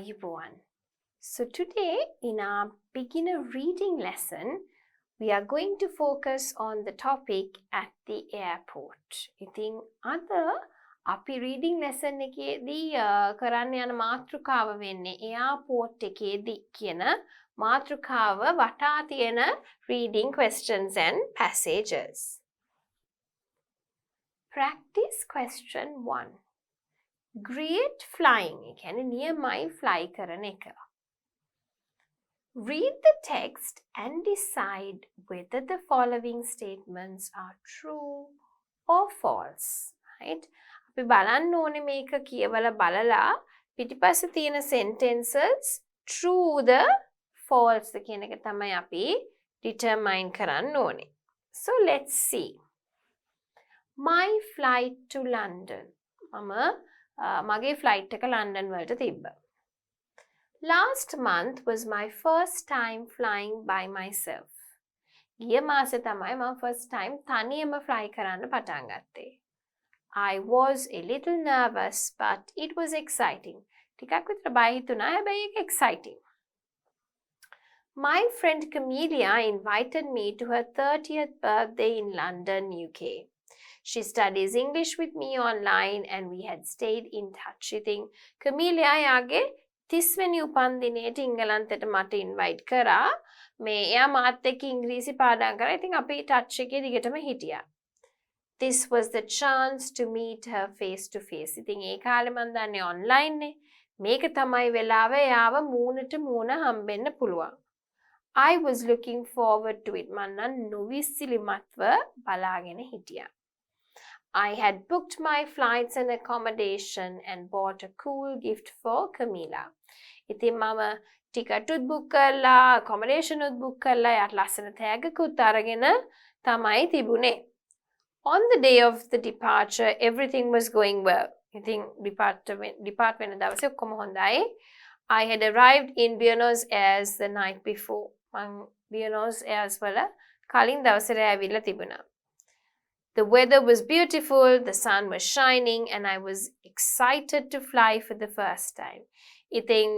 Ayubowan. So today in our beginner reading lesson, we are going to focus on the topic at the airport. ඉතින් අද අපි reading lesson එකේදී කරන්න යන මාතෘකාව වෙන්නේ airport එකේදී කියන මාතෘකාව වටා තියෙන reading questions and passages. Practice question 1. Great flying. ඒ කියන්නේ නියමයි fly කරන එක. Read the text and decide whether the following statements are true or false. Right? අපි බලන්න ඕනේ මේක කියවලා බලලා පිටිපස්සේ තියෙන sentences trueද falseද කියන එක තමයි අපි determine කරන්න ඕනේ. So let's see. My flight to London. මගේ flight එක ලන්ඩන් වලට තිබ්බා. Last month was my first time flying by myself. ගිය මාසේ තමයි මම first time තනියම fly කරන්න පටන් ගත්තේ. I was a little nervous but it was exciting. ටිකක් විතර බය හිතුණා හැබැයි ඒක exciting. My friend Camelia invited me to her 30th birthday in London, UK. She studies English with me online and we had stayed in touch. ඉතින් Camelia යාගේ 30 වෙනි උපන්දිනේට ඉංගලන්තයට මට invite කරා. මේ එයා මාත් එක්ක ඉංග්‍රීසි පාඩම් කරා. ඉතින් අපි touch එකේ දිගටම හිටියා. This was the chance to meet her face to face. ඉතින් ඒ කාලේ මම දන්නේ online නේ. මේක තමයි වෙලාව එයාව මූණට මූණ හම්බෙන්න පුළුවන්. I was looking forward to it. මම නම් නොවිසිලිමත්ව බලාගෙන හිටියා. I had booked my flights and accommodation and bought a cool gift for Camila. ඉතින් මම ටිකට් උත් බුක් කරලා accommodation උත් බුක් කරලා යාට ලස්සන තෑග්ගකුත් අරගෙන තමයි තිබුණේ. On the day of the departure, everything was going well. ඉතින් depart වෙන දවසේ ඔක්කොම හොඳයි. I had arrived in Buenos Aires the night before. මම Buenos Aires වල කලින් දවසේ ඇවිල්ලා තිබුණා. The weather was beautiful, the sun was shining, and I was excited to fly for the first time. ඉතින්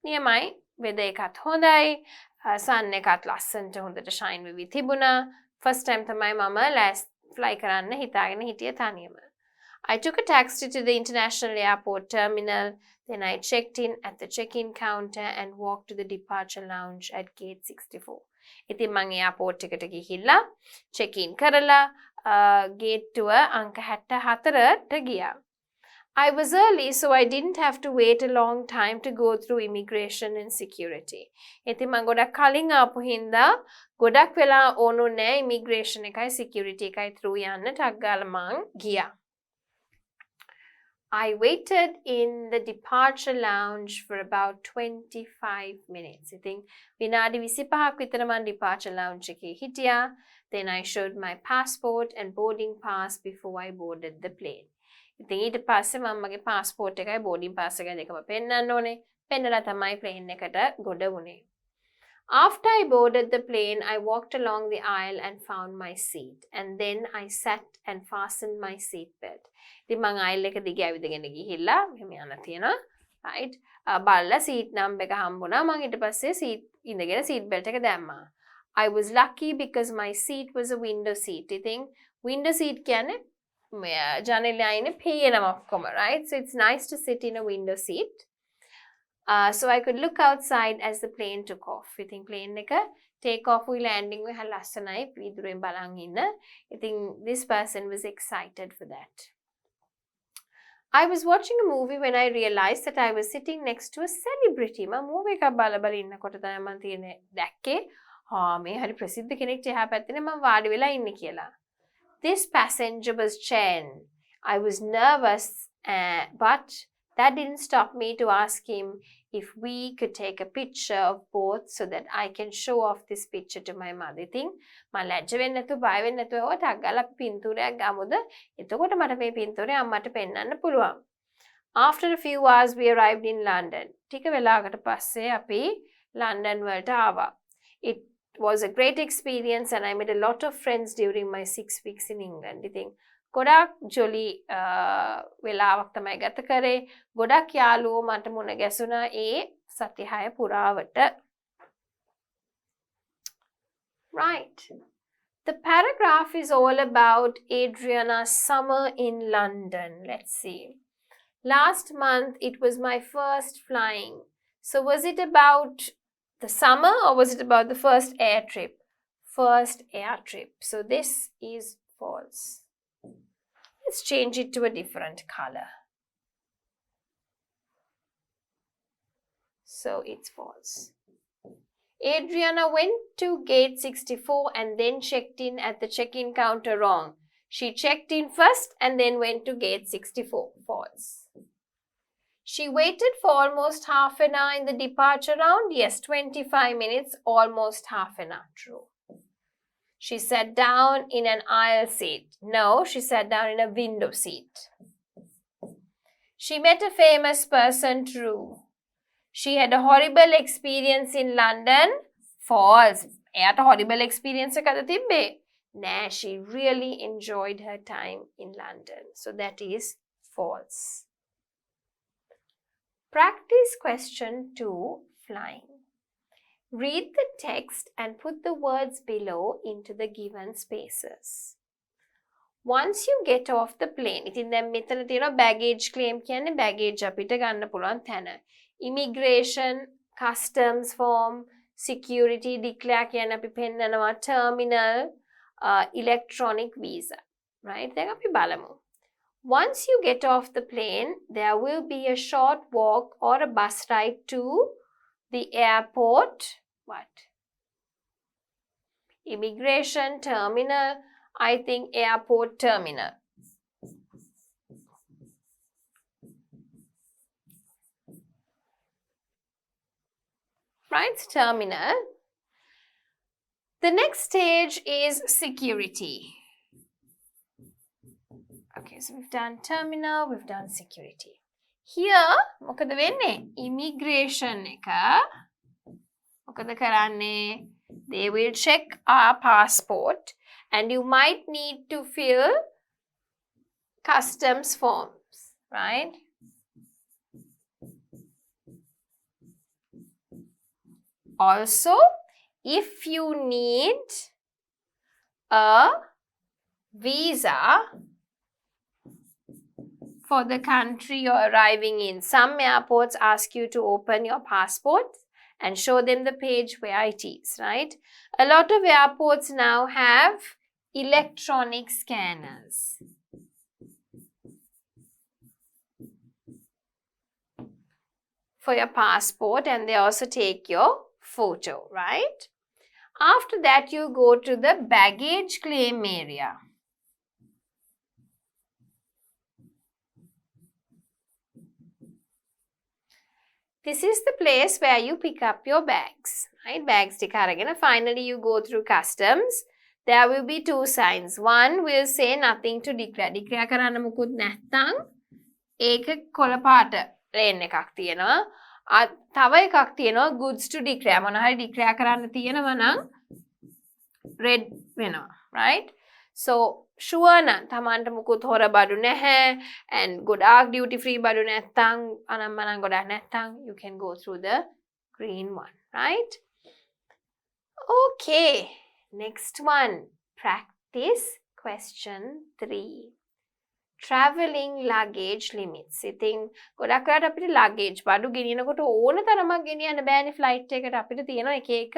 නියමයි weather එකත් හොඳයි, sun එකත් ලස්සනට හොඳට shine වෙවි තිබුණා. First time තමයි මම last fly කරන්න හිතාගෙන හිටියේ තනියම. I took a taxi to the international airport terminal, then I checked in at the check-in counter and walked to the departure lounge at gate 64. ඉතින් මම airport එකට ගිහිල්ලා check in කරලා ගේට්ටුව අංක 64ට ගියා. I was early, so I didn't have to wait a long time to go through immigration and security. ඉතින් මම ගොඩක් කලින් ආපු හින්දා ගොඩක් වෙලා ඕනු නෑ immigration එකයි security එකයි through යන්න ටක් ගාලා මං ගියා. I waited in the departure lounge for about 25 minutes. ඉතින් විනාඩි 25ක් විතර මම departure lounge එකේ හිටියා. Then I showed my passport and boarding pass before I boarded the plane. ඉතින් ඊට පස්සේ මම මගේ passport එකයි boarding pass එකයි දෙකම පෙන්නන්න ඕනේ. පෙන්නලා තමයි plane එකට ගොඩ වුණේ. After I boarded the plane, I walked along the aisle and found my seat. And then I sat and fastened my seat belt. ඉතින් මම aisle එක දිගේ ඇවිදගෙන ගිහිල්ලා මෙහෙම යන තියෙනවා. right? බලලා seat number එක හම්බුණා. මම ඊට පස්සේ seat ඉඳගෙන seat belt එක දැම්මා. I was lucky because my seat was a window seat. ඉතින් window seat කියන්නේ ජනෙලේ අයිනේ පේනවා ඔක්කොම. right? So it's nice to sit in a window seat. So I could look outside as the plane took off. ඉතින් plane එක take off උයි landing උයි හරි ලස්සනයි පිටුරෙන් බලන් ඉන්න. ඉතින් this person was excited for that. I was watching a movie when I realized that I was sitting next to a celebrity. මම movie එකක් බලබල ඉන්නකොට තමයි මම තියෙන්නේ දැක්කේ මේ හරි ප්‍රසිද්ධ කෙනෙක් එහා පැත්තේ මම වාඩි වෙලා ඉන්නේ කියලා. This passenger was Chen. I was nervous but that didn't stop me to ask him if we could take a picture of both so that I can show off this picture to my mother. ඉතින් මම ලැජ්ජ වෙන්නේ නැතුව බය වෙන්නේ නැතුව ටක් ගාලා පින්තූරයක් ගමුද? එතකොට මට මේ පින්තූරය අම්මට පෙන්වන්න පුළුවන්. After a few hours we arrived in London. ටික වෙලාවකට පස්සේ අපි ලන්ඩන් වලට ආවා. It was a great experience and I made a lot of friends during my 6 weeks in England. ඉතින් ගොඩක් ජොලි වෙලාවක් තමයි ගත කරේ. ගොඩක් යාළුවෝ මට මුණ ගැසුණා ඒ සති 6 පුරාවට. Right. The paragraph is all about Adriana's summer in London. Let's see. Last month it was my first flying. So was it about the summer or was it about the first air trip? First air trip. So this is false. Let's change it to a different color. So it's false. Adriana went to gate 64 and then checked in at the check-in counter wrong. She checked in first and then went to gate 64. False. She waited for almost half an hour in the departure round. Yes, 25 minutes, almost half an hour. True. She sat down in an aisle seat. No, she sat down in a window seat. She met a famous person. True. She had a horrible experience in London. False. එයාට horrible experience එකද තිබ්බේ? Nah, she really enjoyed her time in London. So that is false. Practice question 2, flying. Read the text and put the words below into the given spaces. Once you get off the plane, ඉතින් දැන් මෙතන තියෙනවා baggage claim කියන්නේ baggage අපිට ගන්න පුළුවන් තැන. Immigration, customs form, security declare කියන අපි පෙන්නනවා terminal, electronic visa. Right? දැන් අපි බලමු. Once you get off the plane, there will be a short walk or a bus ride to the airport. What? Immigration terminal. I think airport terminal. Right? Terminal. The next stage is security. Okay, so we've done terminal, we've done security. Here, මොකද වෙන්නේ? Immigration එක මොකද කරන්නේ? They will check our passport and you might need to fill customs forms, right? Also, if you need a visa for the country you're arriving in, some airports ask you to open your passport and show them the page where it is, right? A lot of airports now have electronic scanners. For your passport, and they also take your photo, right? After that, you go to the baggage claim area. This is the place where you pick up your bags, right? Bags ටික අරගෙන finally you go through customs. There will be 2 signs. One will say nothing to declare. Declare කරන්න මුකුත් නැත්තම් ඒක කොළ පාට lane එකක් තියෙනවා. තව එකක් තියෙනවා goods to declare. මොන හරි declare කරන්න තියෙනවා නම් red වෙනවා, right? So sure නම් තමන්ට මුකුත් හොර බඩු නැහැ and ගොඩාක් duty free බඩු නැත්තම් අනම්මනම් ගොඩක් නැත්තම් you can go through the green one, right? Okay, next one. Practice question 3. Traveling luggage limits. ඉතින් ගොඩක් වෙලාවට අපිට luggage බඩු ගෙනියනකොට ඕන තරමක් ගෙනියන්න බෑනේ flight එකකට. අපිට තියෙනවා එක එක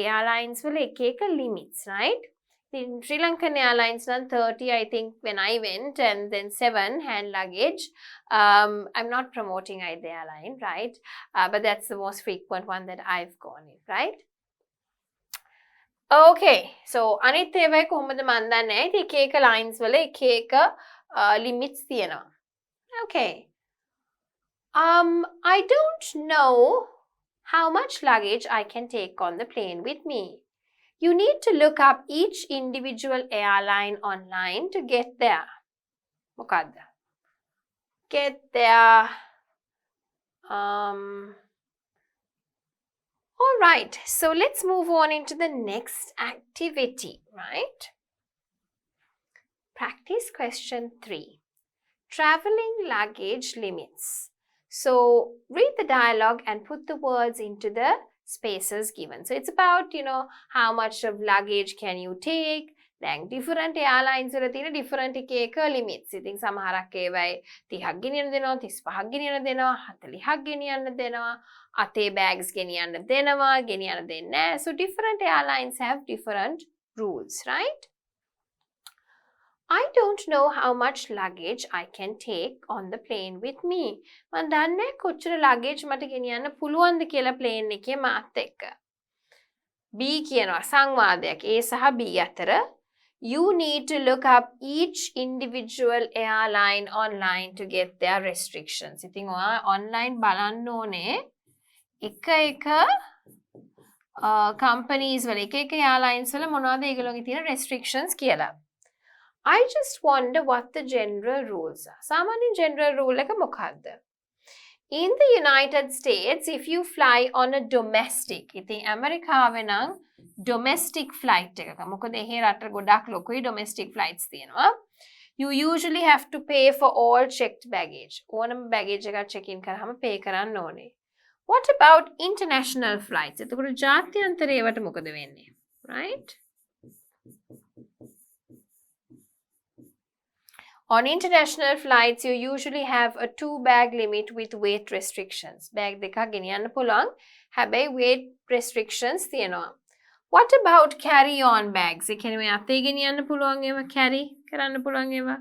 airlines වල එක එක limits, right? In Sri Lankan Airlines, 30, I think, when I went, and then 7 hand luggage. I'm not promoting either airline, right? But that's the most frequent one that I've gone in, right? Okay, so අනිත් ඒවායි කොහොමද මන් දන්නේ? එක එක lines වල එක එක limits තියෙනවා. Okay. I don't know how much luggage I can take on the plane with me. You need to look up each individual airline online to get there. මොකද්ද? Get there. All right, so let's move on into the next activity, right? Practice question 3. Traveling luggage limits. So read the dialogue and put the words into the spaces given. So it's about, how much of luggage can you take? දැන් different airlines වල තියෙන different එක limits. ඉතින් සමහරක් ඒවයි 30ක් ගෙනියන්න දෙනවා, 35ක් ගෙනියන්න දෙනවා, 40ක් ගෙනියන්න දෙනවා, අතේ bags ගෙනියන්න දෙනවා, ගෙනියන්න දෙන්නේ නැහැ. So different airlines have different rules, right? I don't know how much luggage I can take on the plane with me. මම දන්නේ කොච්චර luggage මට ගෙනියන්න පුළුවන්ද කියලා plane එකේ මාත් එක්ක. B කියනවා සංවාදයක් A සහ B අතර. You need to look up each individual airline online to get their restrictions. ඉතින් ඔයා online බලන්න ඕනේ එක companies වල එක airlines වල මොනවද ඒගොල්ලෝගේ තියෙන restrictions කියලා. I just wonder what the general rules are. සාමාන්‍ය general rule එක මොකක්ද? In the United States, if you fly on a domestic, ඉතින් ඇමරිකාවේ නම් domestic flight එකක. මොකද එහෙ රට ගොඩක් ලොකුයි domestic flights තියෙනවා. You usually have to pay for all checked baggage. ඕනම baggage එකක් check in කරාම pay කරන්න ඕනේ. What about international flights? එතකොට ජාත්‍යන්තර ඒවට මොකද වෙන්නේ? Right? On international flights, you usually have a 2-bag limit with weight restrictions. Bag දෙකක් ගෙනියන්න පුළුවන්. හැබැයි weight restrictions තියෙනවා. What about carry-on bags? ඒ කියන්නේ මේ අතේ ගෙනියන්න පුළුවන් ඒවා carry කරන්න පුළුවන් ඒවා.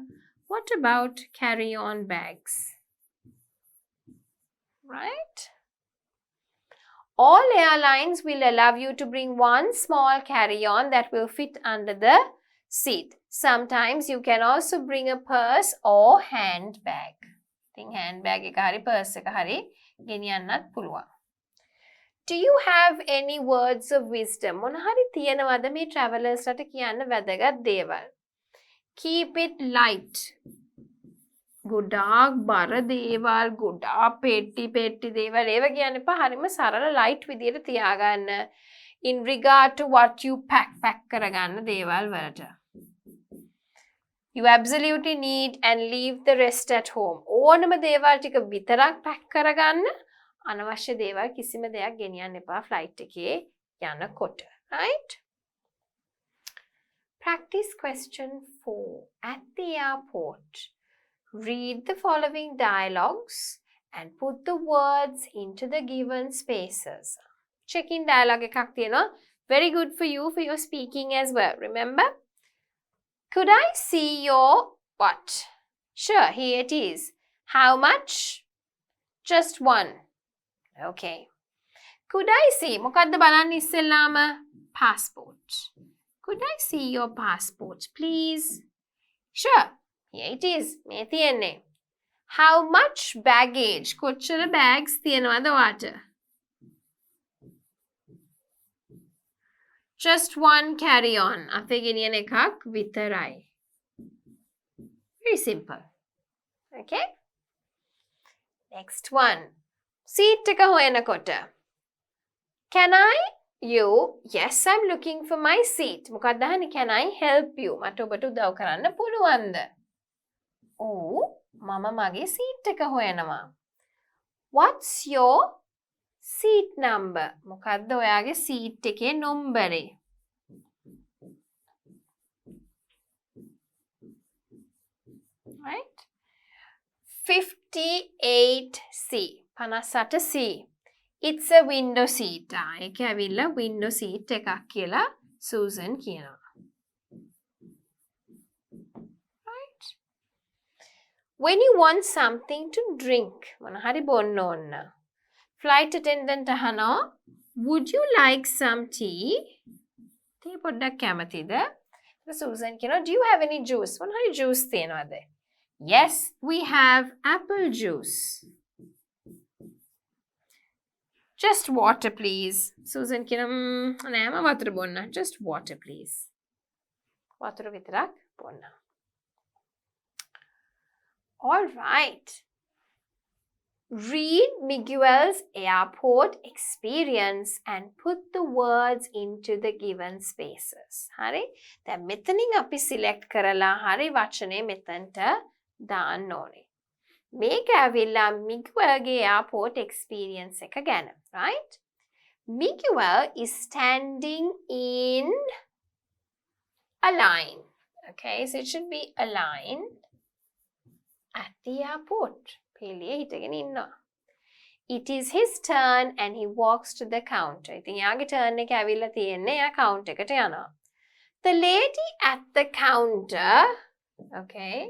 What about carry-on bags? Right? All airlines will allow you to bring one small carry-on that will fit under the seat. Sometimes you can also bring a purse or handbag. ඉතින් handbag එක හරි purse එක හරි ගෙනියන්නත් පුළුවන්. Do you have any words of wisdom? මොන හරි තියෙනවද මේ travelers ලට කියන්න වැදගත් දේවල්? Keep it light. ගොඩාක් බර දේවල්, ගොඩාක් පෙට්ටි දේවල් ඒව කියන්න එපා. හරිම සරල light විදියට තියාගන්න. In regard to what you pack කරගන්න දේවල් වලට. You absolutely need and leave the rest at home. ඕනම දේවල් ටික විතරක් pack කරගන්න. අනවශ්‍ය දේවල් කිසිම දෙයක් ගෙනියන්න එපා flight එකේ යනකොට. Right? Practice question 4. At the airport, read the following dialogues and put the words into the given spaces. Check-in dialogue එකක් තියෙනවා. Very good for you for your speaking as well. Remember? Could I see your what? Sure, here it is. How much? Just one. Okay. Could I see? මොකද්ද බලන්න ඉස්සෙල්ලාම? Passport. Could I see your passport, please? Sure, here it is. මේ තියෙන්නේ. How much baggage? කොච්චර bags තියෙනවද ඔයාට? Just one carry-on. අතේ ගෙනියන එකක් විතරයි. Very simple. Okay? Next one. Seat එක හොයනකොට. Can I? You? Yes, I'm looking for my seat. මොකක්ද අහන්නේ? Can I help you? මට ඔබට උදව් කරන්න පුළුවන්ද? Oh, මම මගේ seat එක හොයනවා. What's your seat number? මොකක්ද ඔයාගේ seat එකේ නම්බරේ? Right? 58C. 58C. It's a window seat. ඒක ඇවිල්ලා window seat එකක් කියලා Susan කියනවා. Right? When you want something to drink, මොන හරි බොන්න ඕන. Flight attendant අහනවා, would you like some tea? tea පොඩ්ඩක් කැමතිද? Susan කියනවා, do you have any juice? මොන හරි juice තියෙනවද? Yes, we have apple juice. Just water, please. Susan කියනවා, නෑ මම වතුර බොන්න. Just water, please. වතුර විතරක් බොන්න. All right. Read Miguel's airport experience and put the words into the given spaces. හරි? දැන් මෙතනින් අපි select කරලා හරි වචනේ මෙතනට දාන්න ඕනේ. මේක ඇවිල්ලා Miguelගේ airport experience එක ගැන, right? Miguel is standing in a line. Okay, so it should be a line at the airport. It is his turn and he walks to the counter. ඉතින් යාගේ turn එක ඇවිල්ලා තියෙන්නේ යා counter එකට යනවා. The lady at the counter, okay,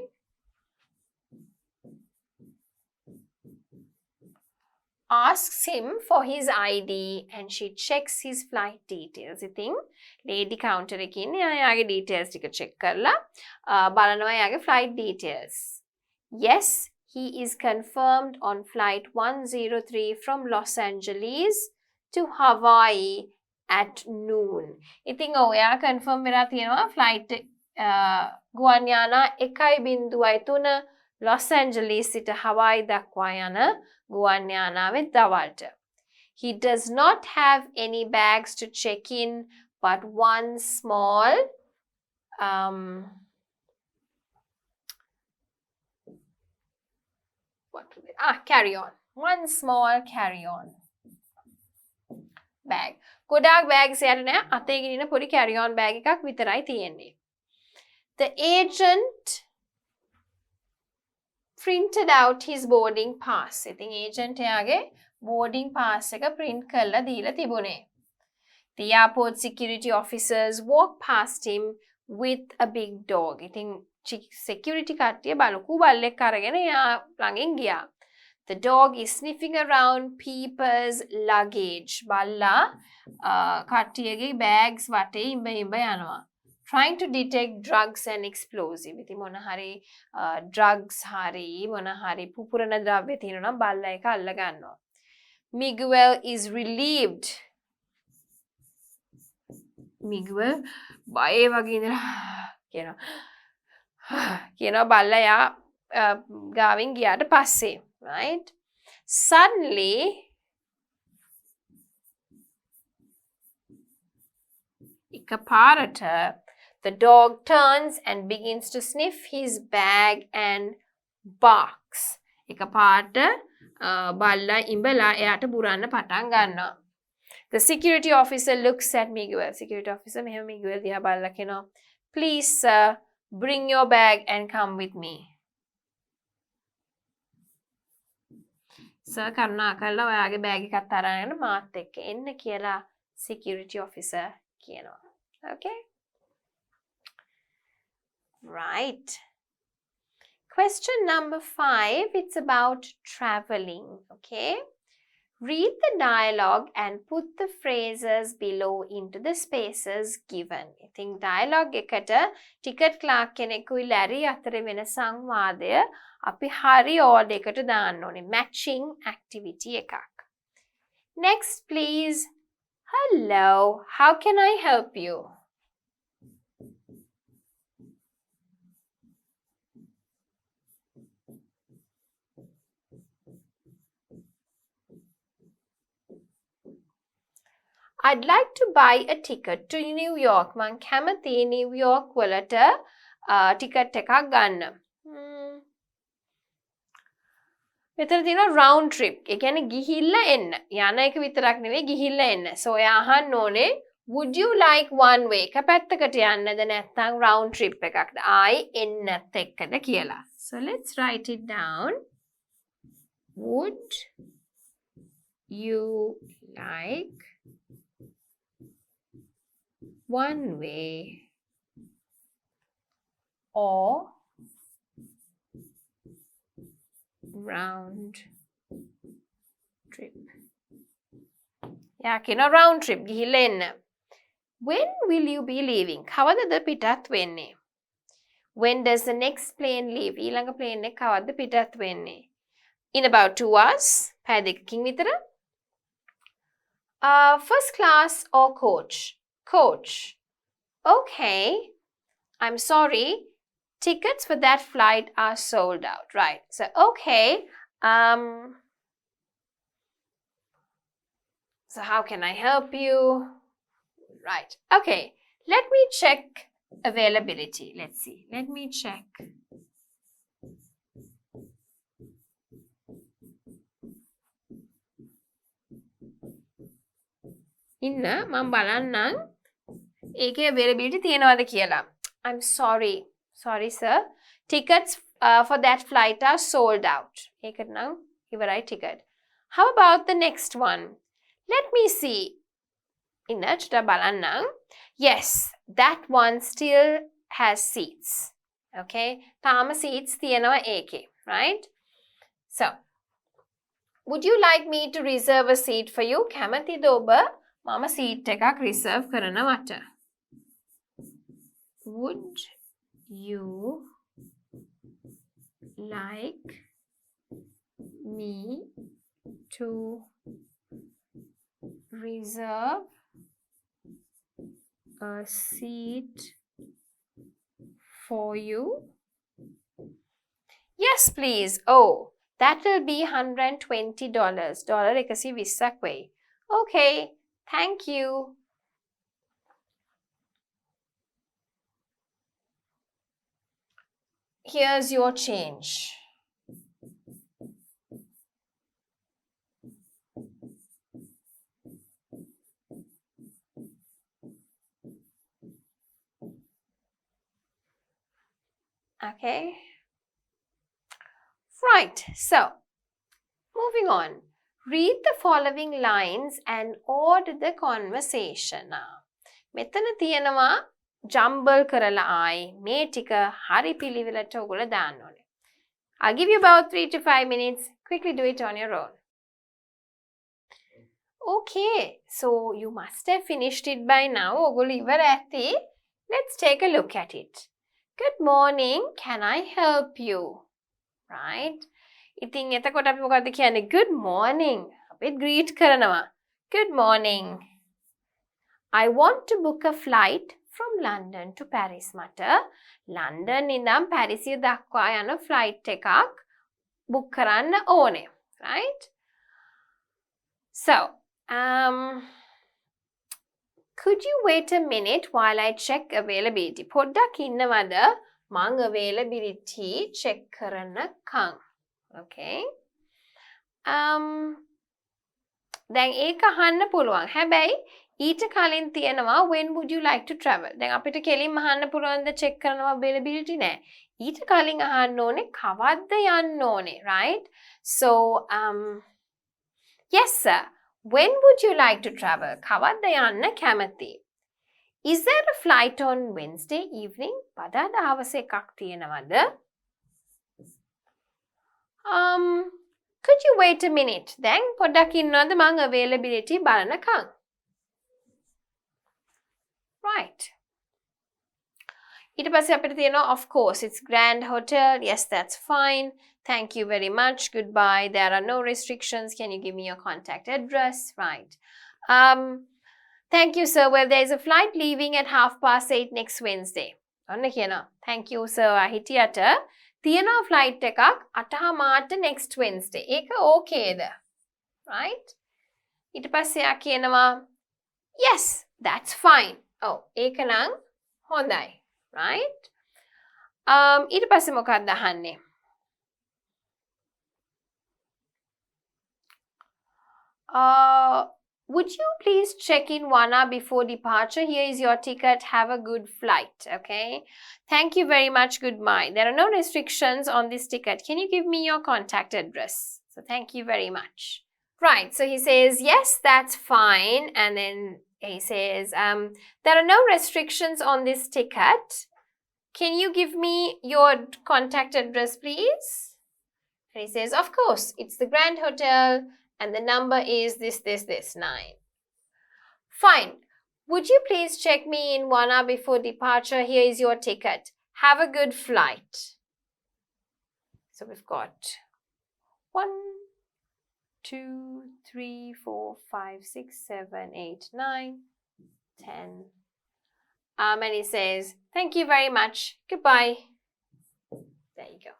asks him for his ID and she checks his flight details. ඉතින් lady counter එකේ ඉන්නේ යාගේ details ටික check කරලා බලනවා යාගේ flight details. Yes, he is confirmed on flight 103 from Los Angeles to Hawaii at noon. ඉතින් ඔයා confirm වෙලා තියෙනවා flight ගුවන් යානා 1.03 Los Angeles සිට Hawaii දක්වා යන ගුවන් යානාවේ දවල්ට. He does not have any bags to check in but one small carry-on. One small carry-on bag. ගොඩාක් bags යට නෑ අතේ ගෙනින පොඩි carry-on bag එකක් විතරයි තියෙන්නේ. The agent printed out his boarding pass. ඉතින් agent එයාගේ boarding pass එක print කරලා දීලා තිබුණේ. The airport security officers walked past him with a big dog. ඉතින් security කට්ටිය බලුකු බල්ලෙක් අරගෙන එයා ළඟින් ගියා. The dog is sniffing around people's luggage. බල්ලා කට්ටියගේ bags වටේ ඉඹ යනවා. Trying to detect drugs and explosive. ඉතින් මොන හරි drugs හරි මොන හරි පුපුරන ද්‍රව්‍ය තියෙනවා නම් බල්ලා ඒක අල්ල ගන්නවා. Miguel is relieved. Miguel බය වගේ ඉඳලා කියනවා බල්ලා යා ගාවින් ගියාට පස්සේ, right? Suddenly එකපාරට the dog turns and begins to sniff his bag and barks. එකපාරට බල්ලා ඉඹලා එයාට බුරන්න පටන් ගන්නවා. The security officer looks at Miguel. Security officer මෙහෙම Miguel දිහා බලලා කියනවා, "Please sir, bring your bag and come with me." Sir කරුණාකරලා ඔයාගේ bag එකත් අරගෙන මාත් එක්ක එන්න කියලා security officer කියනවා. Okay? Right. Question number 5, it's about traveling. Okay? Read the dialogue and put the phrases below into the spaces given. I think dialogue එකට ticket clerk කෙනෙකුයි ලැරි අතර වෙන සංවාදය අපි හරි order එකට දාන්න ඕනේ. Matching activity එකක්. Next please. Hello, how can I help you? I'd like to buy a ticket to New York. මං කැමති New York වලට ticket එකක් ගන්න. මෙතන තියෙනවා round trip. ඒ කියන්නේ ගිහිල්ලා එන්න. යන එක විතරක් නෙවෙයි ගිහිල්ලා එන්න. So එයා අහන්න ඕනේ would you like one way? එක පැත්තකට යන්නද නැත්නම් round trip එකක්ද? ආයි එන්නත් එක්කද කියලා. So let's write it down. Would you like one way or round trip? යා කියන round trip ගිහිල්ලා එන්න. When will you be leaving? කවදද පිටත් වෙන්නේ? When does the next plane leave? ඊළඟ plane එක කවද්ද පිටත් වෙන්නේ? In about 2 hours. පැය දෙකකින් විතර. First class or coach? Coach. Okay. I'm sorry. Tickets for that flight are sold out. Right. So, okay. So how can I help you? Right. Okay. Let me check availability. Let's see. Let me check. ඉන්න මම බලන්නම් ඒකේ availability තියනවාද කියලා. I'm sorry. Sorry sir. Tickets for that flight are sold out. ඒකට නම් ඉවරයි ticket. How about the next one? Let me see. ඉන්න චුට්ටක් බලන්නම්. Yes, that one still has seats. Okay? තාම seats තියනවා ඒකේ. Right? So, would you like me to reserve a seat for you? කැමතිද ඔබ මම seat එකක් reserve කරනවට? Would you like me to reserve a seat for you? Yes, please. Oh, that will be $120. $120ක් වෙයි. Okay, thank you. Here's your change. Okay. Right. So, moving on. Read the following lines and order the conversation. මෙතන තියෙනවා jumble කරලා ආයි මේ ටික හරි පිළිවෙලට ඔයගොල්ලෝ දාන්න ඕනේ. I'll give you about 3 to 5 minutes. Quickly do it on your own. Okay, so you must have finished it by now. ඔයගොල්ලෝ ඉවර ඇති. Let's take a look at it. Good morning. Can I help you? Right? ඉතින් එතකොට අපි මොකද්ද කියන්නේ? Good morning. අපි greet කරනවා. Good morning. I want to book a flight from London to Paris. මට ලන්ඩන් ඉඳන් පැරිසිය දක්වා යන flight එකක් book කරන්න ඕනේ. Right? So, could you wait a minute while I check availability? පොඩ්ඩක් ඉන්නවද? මං availability check කරනකම්. Okay. දැන් ඒක අහන්න පුළුවන්. හැබැයි ඊට කලින් තියෙනවා when would you like to travel? දැන් අපිට කෙලින්ම අහන්න පුළුවන්ද check කරනවා availability නෑ. ඊට කලින් අහන්න ඕනේ කවද්ද යන්න ඕනේ, right? So, yes sir. When would you like to travel? කවද්ද යන්න කැමති? Is there a flight on Wednesday evening? බදාදා හවස එකක් තියෙනවද? Could you wait a minute? දැන් පොඩ්ඩක් ඉන්නවද මං availability බලනකම්? Right. ඊට පස්සේ අපිට තියෙනවා of course it's Grand Hotel. Yes, that's fine. Thank you very much. Goodbye. There are no restrictions. Can you give me your contact address? Right. Thank you, sir. Well, there is a flight leaving at 8:30 next Wednesday. ඔන්න කියනවා. Thank you, sir. හිටියට තියෙනවා flight එකක් 8:00 next Wednesday. ඒක okayද? Right? ඊට පස්සේ ආ කියනවා yes, that's fine. Oh, ඒක නම් හොඳයි. Right? ඊට පස්සේ මොකක්ද අහන්නේ? Would you please check in 1 hour before departure? Here is your ticket. Have a good flight. Okay. Thank you very much. Goodbye. There are no restrictions on this ticket. Can you give me your contact address? So thank you very much. Right. So he says, yes, that's fine. And then he says, there are no restrictions on this ticket. Can you give me your contact address, please? And he says, of course, it's the Grand Hotel. And the number is this, 9. Fine. Would you please check me in 1 hour before departure? Here is your ticket. Have a good flight. So we've got 1, 2, 3, 4, 5, 6, 7, 8, 9, 10. And he says, thank you very much. Goodbye. There you go.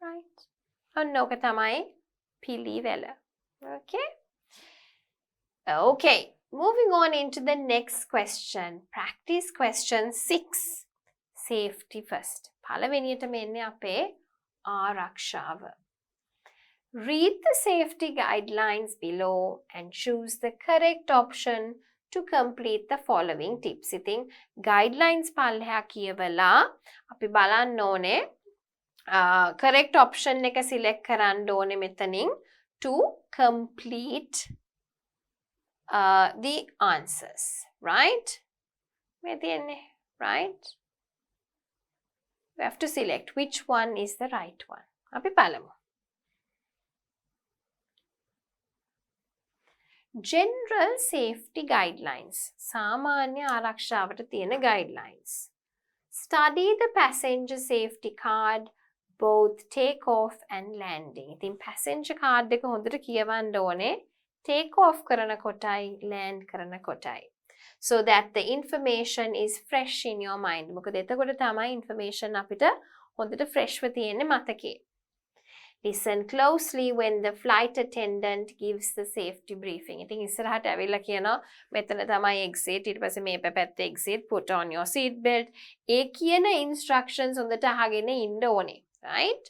Right. Oh no, katamai. Pili vela. Okay. Okay, moving on into the next question. Practice question 6. Safety first. පළවෙනියට මෙන්න අපේ ආරක්ෂාව. Read the safety guidelines below and choose the correct option to complete the following tips. ඉතින් guidelines පල්ලෙහා කියවලා අපි බලන්න ඕනේ correct option එක select කරන්න ඕනේ මෙතනින් to complete the answers, right? Right? We have to select which one is the right one. අපි බලමු. General safety guidelines. සාමාන්‍ය ආරක්ෂාවට තියෙන guidelines. Study the passenger safety card, both take off and landing. ඉතින් passenger card එක හොඳට කියවන්න ඕනේ. Take off කරන කොටයි, land කරන කොටයි. So that the information is fresh in your mind. මොකද එතකොට තමයි information අපිට හොඳට freshව තියෙන්නේ මතකේ. Listen closely when the flight attendant gives the safety briefing. ඉතින් ඉස්සරහට ඇවිල්ලා කියනවා මෙතන තමයි exit, ඊට පස්සේ මේ පැත්තේ exit, put on your seat belt. ඒ කියන instructions හොඳට අහගෙන ඉන්න ඕනේ, right?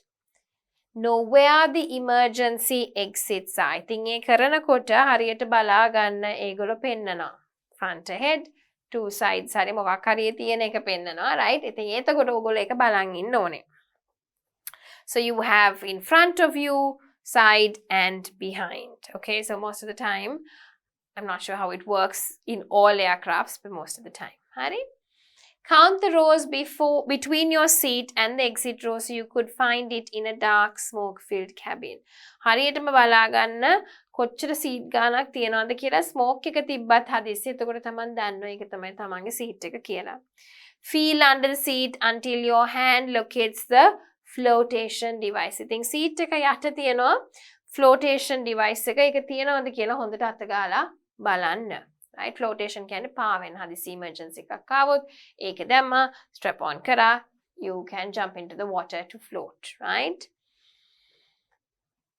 Know where the emergency exits are. ඉතින් ඒ කරනකොට හරියට බලා ගන්න ඒගොල්ලෝ පෙන්නනවා. Front ahead, two sides හරි මොකක් හරි තියෙන එක පෙන්නනවා, right? ඉතින් එතකොට ඕගොල්ලෝ ඒක බලන් ඉන්න ඕනේ. So you have in front of you, side and behind. Okay, so most of the time, I'm not sure how it works in all aircrafts, but most of the time. Hari? Count the rows between your seat and the exit row so you could find it in a dark, smoke-filled cabin. හරියටම බලා ගන්න කොච්චර seat ගානක් තියනවද කියලා smoke එක තිබ්බත් හදිස්සි එතකොට තමන් දන්නවා ඒක තමයි තමන්ගේ සීට් එක කියලා. Feel under the seat until your hand locates the flotation device. ඉතින් සීට් එක යට තියෙනවා flotation device එක. ඒක තියනවද කියලා හොඳට අත ගාලා බලන්න. Right? Flotation කියන්නේ පාවෙන් හදිසි emergency එකක් ආවොත් ඒක දැම්මා strap on කරා you can jump into the water to float, right?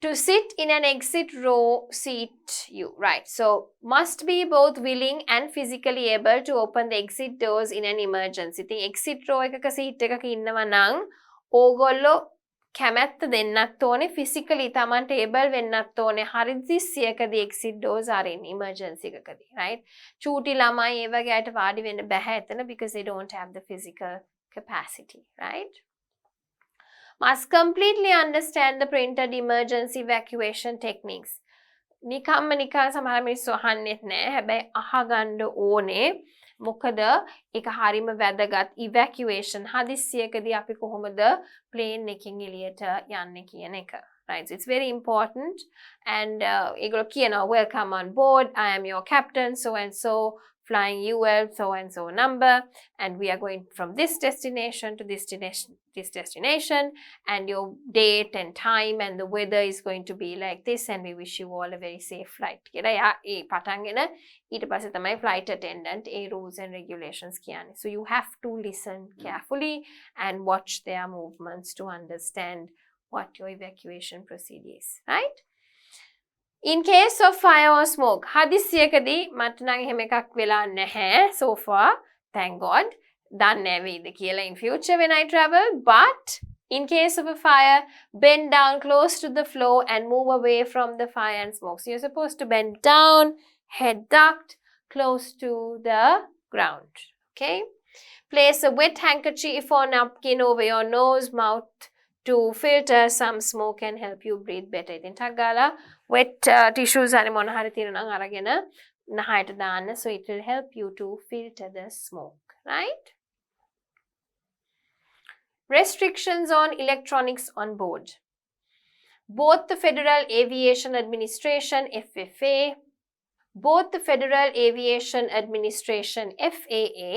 To sit in an exit row seat right, so must be both willing and physically able to open the exit doors in an emergency. ඉතින් exit row එකක seat එකක ඉන්නවා නම් ඕගොල්ලෝ කැමැත්ත දෙන්නත් ඕනේ, physically තමන්ට able වෙන්නත් ඕනේ. හදිස්සියකදී exit doors are in emergency එකකදී, right? චූටි ළමයි ඒ වගේ අයට වාඩි වෙන්න බෑ එතන because they don't have the physical capacity, right? Must completely understand the printed emergency evacuation techniques. නිකම්ම සමහර මිනිස්සු අහන්නෙත් නැහැ. හැබැයි අහගන්න ඕනේ. මොකද ඒක හරිම වැදගත් evacuation හදිස්සියකදී අපි කොහොමද plane එකකින් එළියට යන්නේ කියන එක. Right, so it's very important. And ඒගොල්ලෝ කියනවා welcome on board, I am your captain, so and so, flying UL so and so number, and we are going from this destination to this destination, and your date and time and the weather is going to be like this, and we wish you all a very safe flight. කියලා ඒ පටන්ගෙන ඊට පස්සේ තමයි flight attendant A rules and regulations කියන්නේ. So you have to listen carefully and watch their movements to understand what your evacuation procedure is, right? In case of fire or smoke, හදිස්සියකදී මට නම් එහෙම එකක් වෙලා නැහැ so far, thank God. දන්නේ වේද කියලා in future when I travel, but in case of a fire, bend down close to the floor and move away from the fire and smoke. So you're supposed to bend down, head ducked, close to the ground, okay? Place a wet handkerchief or napkin over your nose, mouth to filter some smoke and help you breathe better. ඉතින් ටක් ගාලා wet tissues හරි මොන හරි තියෙනවා නම් අරගෙන නහයට දාන්න, so it will help you to filter the smoke, right? Restrictions on electronics on board. Both the Federal Aviation Administration FAA, both the Federal Aviation Administration FAA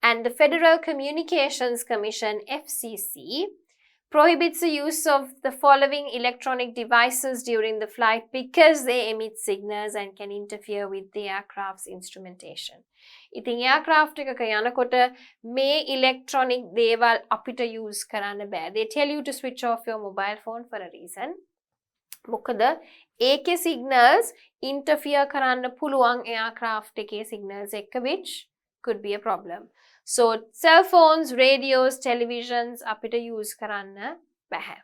and the Federal Communications Commission FCC prohibits the use of the following electronic devices during the flight because they emit signals and can interfere with the aircraft's instrumentation. ඉතින් aircraft එකක යනකොට මේ electronic දේවල් අපිට use කරන්න බෑ. They tell you to switch off your mobile phone for a reason. මොකද ඒකේ signals interfere කරන්න පුළුවන් aircraft එකේ signals එක්ක, which could be a problem. So cell phones, radios, televisions අපිට use කරන්න බැහැ.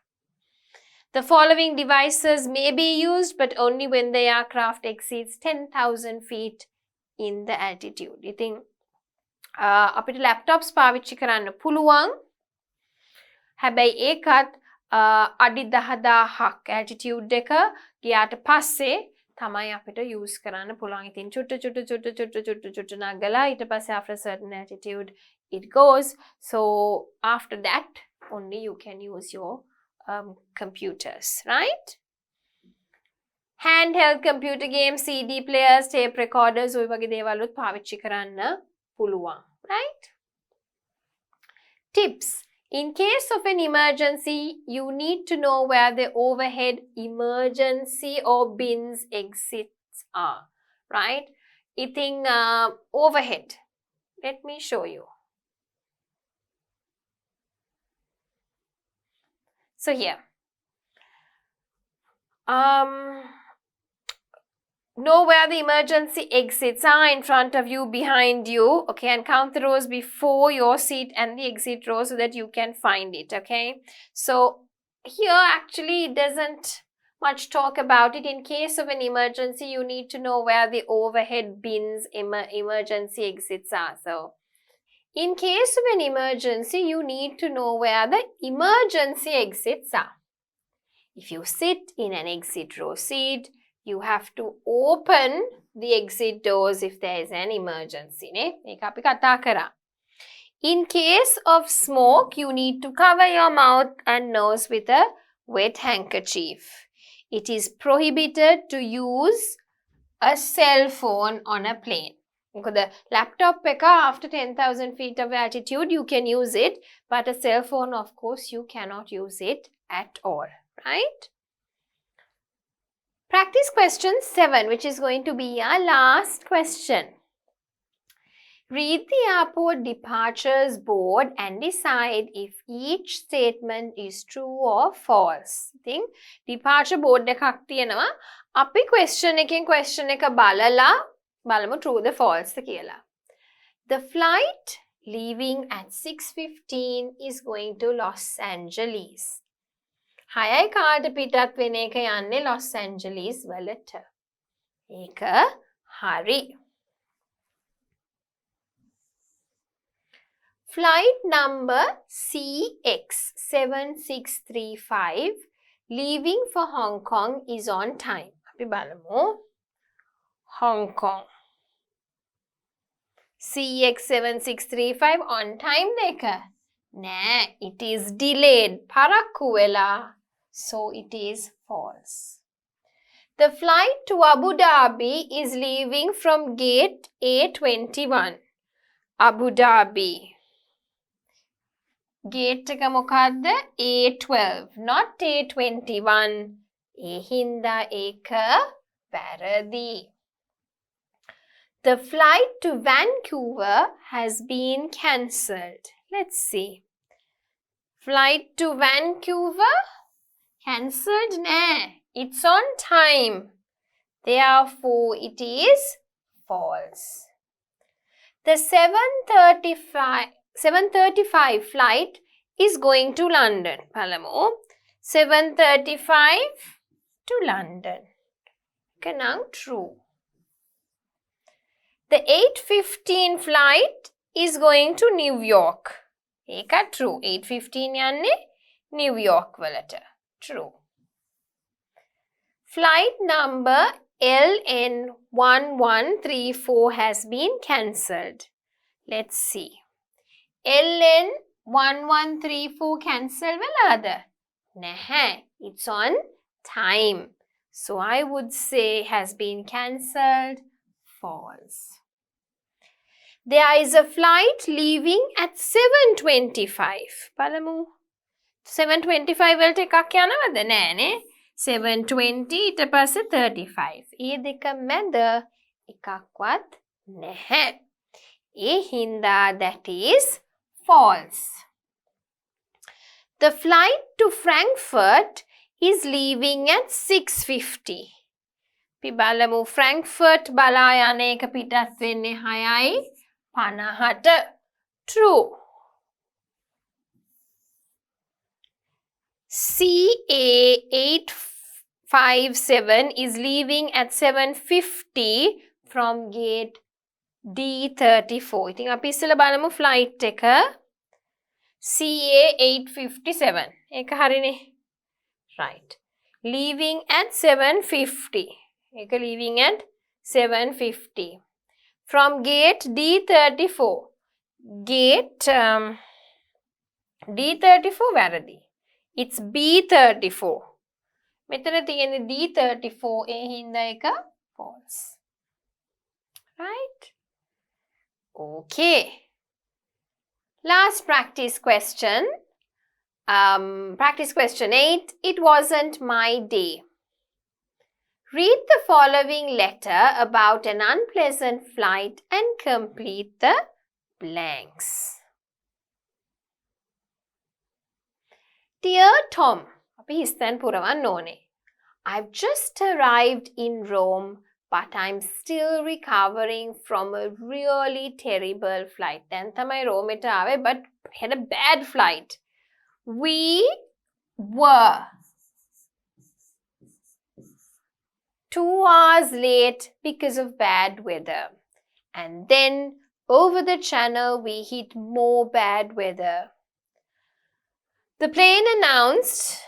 The following devices may be used but only when the aircraft exceeds 10,000 feet in the altitude. ඉතින් අපිට laptops පාවිච්චි කරන්න පුළුවන්. හැබැයි ඒකත් අඩි 10,000ක් altitude එක ගියාට පස්සේ තමයි අපිට use කරන්න පුළුවන්. ඉතින් චුට්ට නගලා ඊට පස්සේ after a certain altitude it goes. So after that only you can use your computers, right? Handheld computer games, CD players, tape recorders, ඔය වගේ දේවල්ුත් පාවිච්චි කරන්න පුළුවන්, right? Tips. In case of an emergency, you need to know where the overhead emergency or bins exits are, right? ඉතින් overhead. Let me show you. So here, know where the emergency exits are in front of you, behind you, okay, and count the rows before your seat and the exit row so that you can find it, okay. So here actually it doesn't much talk about it. In case of an emergency, you need to know where the overhead bins emergency exits are. So in case of an emergency, you need to know where the emergency exits are. If you sit in an exit row seat, you have to open the exit doors if there is an emergency. In case of smoke, you need to cover your mouth and nose with a wet handkerchief. It is prohibited to use a cell phone on a plane. The laptop after 10,000 feet of altitude, you can use it, but a cell phone, of course, you cannot use it at all, right? Practice question 7, which is going to be our last question. Read the airport departures board and decide if each statement is true or false. Think departure board එකක් තියෙනවා. අපි question එක බලලා බලමු true the false කියලා. The flight leaving at 6:15 is going to Los Angeles. 6යි කාට පිටත් වෙන එක යන්නේ Los Angeles වලට. ඒක හරි. Flight number CX7635 leaving for Hong Kong is on time. අපි බලමු. Hong Kong. CX7635 on time දෙක. නෑ, it is delayed. පරක්කු වෙලා. So it is false. The flight to Abu Dhabi is leaving from gate A21. Abu Dhabi. Gate එක මොකක්ද? A12, not A21. ඒ හින්දා ඒක වැරදි. The flight to Vancouver has been cancelled. Let's see. Flight to Vancouver? Cancelled? Nah, it's on time. Therefore, it is false. The 7:35 flight is going to London. Palamu. 7:35 to London. Kanang true. The 8:15 flight is going to New York. Eka true. 8:15 yanne New York walata. True. Flight number LN1134 has been cancelled. Let's see. LN1134 cancel velada? Naha. It's on time. So I would say has been cancelled. False. There is a flight leaving at 7:25. Palamu. 7:25 වලට එකක් යනවද? නෑනේ. 7:20 ඊට පස්සේ 35. ඒ දෙක මැද එකක්වත් නැහැ. ඒ හින්දා that is false. The flight to Frankfurt is leaving at 6:50. අපි බලමු ෆ්‍රැන්ක්ෆර්ට් බලා යන එක පිටත් වෙන්නේ 6:50ට. True. CA857 is leaving at 7:50 from gate D34. ඉතින් අපි ඉස්සෙල්ලා බලමු flight එක. CA857. ඒක හරිනේ. Right. Leaving at 7:50. ඒක leaving at 7:50. From gate D34. Gate D34 වැරදි. It's B34. මෙතන තියෙන්නේ D34 ඒ හින්දා එක false. Right? Okay. Last practice question. Practice question 8. It wasn't my day. Read the following letter about an unpleasant flight and complete the blanks. Dear Tom, අපි හිස්තැන් පුරවන්න ඕනේ. I've just arrived in Rome, but I'm still recovering from a really terrible flight. දැන් තමයි රෝමෙට ආවේ, but had a bad flight. We were 2 hours late because of bad weather. And then over the channel we hit more bad weather. The plane announced,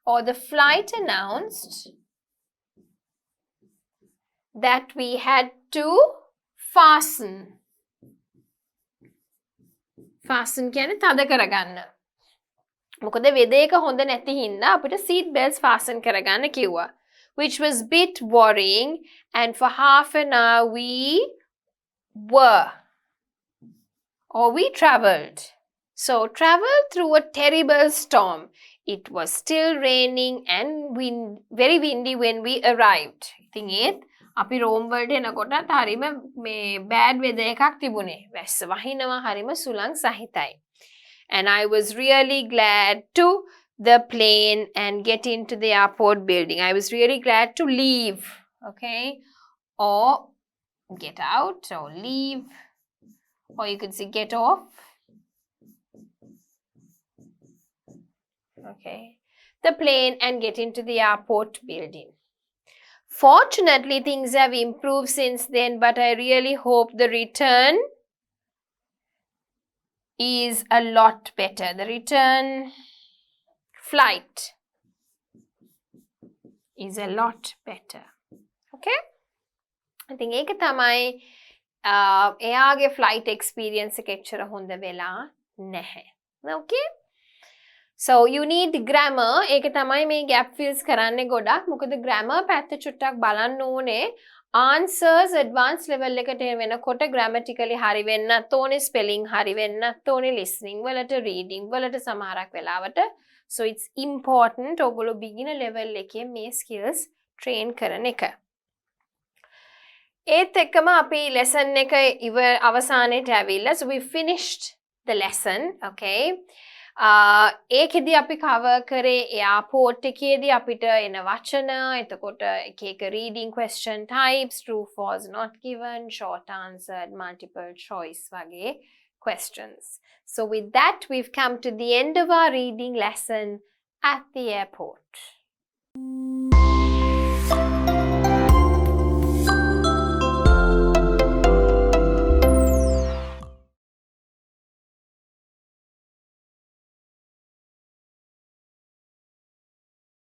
or the flight announced, that we had to fasten. Fasten කියන්නේ තද කරගන්න. මොකද වෙදේ එක හොඳ නැති හින්දා අපිට seat belts fasten කරගන්න කිව්වා. Which was a bit worrying, and for half an hour we travelled. So, travelled through a terrible storm. It was still raining and very windy when we arrived. ඉතින් ඒත් අපි රෝම් වලට එනකොටත් හරිම මේ bad weather එකක් තිබුණේ. වැස්ස වහිනවා හරිම සුළං සහිතයි. And I was really glad to the plane and get into the airport building. I was really glad to leave, okay? Or get out, or leave, or you could say get off. Okay, the plane and get into the airport building. Fortunately, things have improved since then, but I really hope the return is a lot better. The return flight is a lot better. Okay? I think ඒක තමයි එයාගේ flight experience එක එච්චර හොඳ වෙලා නැහැ. Okay? So you need grammar. ඒක තමයි මේ gap fills කරන්නේ ගොඩක්. මොකද grammar පැත්ත චුට්ටක් බලන්න ඕනේ. Answers advanced level එකට වෙනකොට grammatically හරි වෙන්නත් ඕනේ, spelling හරි වෙන්නත් ඕනේ, listening වලට, reading වලට සමහරක් වෙලාවට. So it's important ඔගොල්ලෝ beginner level එකේ මේ skills train කරන එක. ඒත් එක්කම අපි lesson එක අවසානයේට ඇවිල්ලා. So we finished the lesson, okay? ඒකෙදි අපි cover කරේ airport එකේදී අපිට එන වචන, එතකොට එක එක reading question types, true, false, not given, short answered, multiple choice වගේ questions. So with that, we've come to the end of our reading lesson at the airport.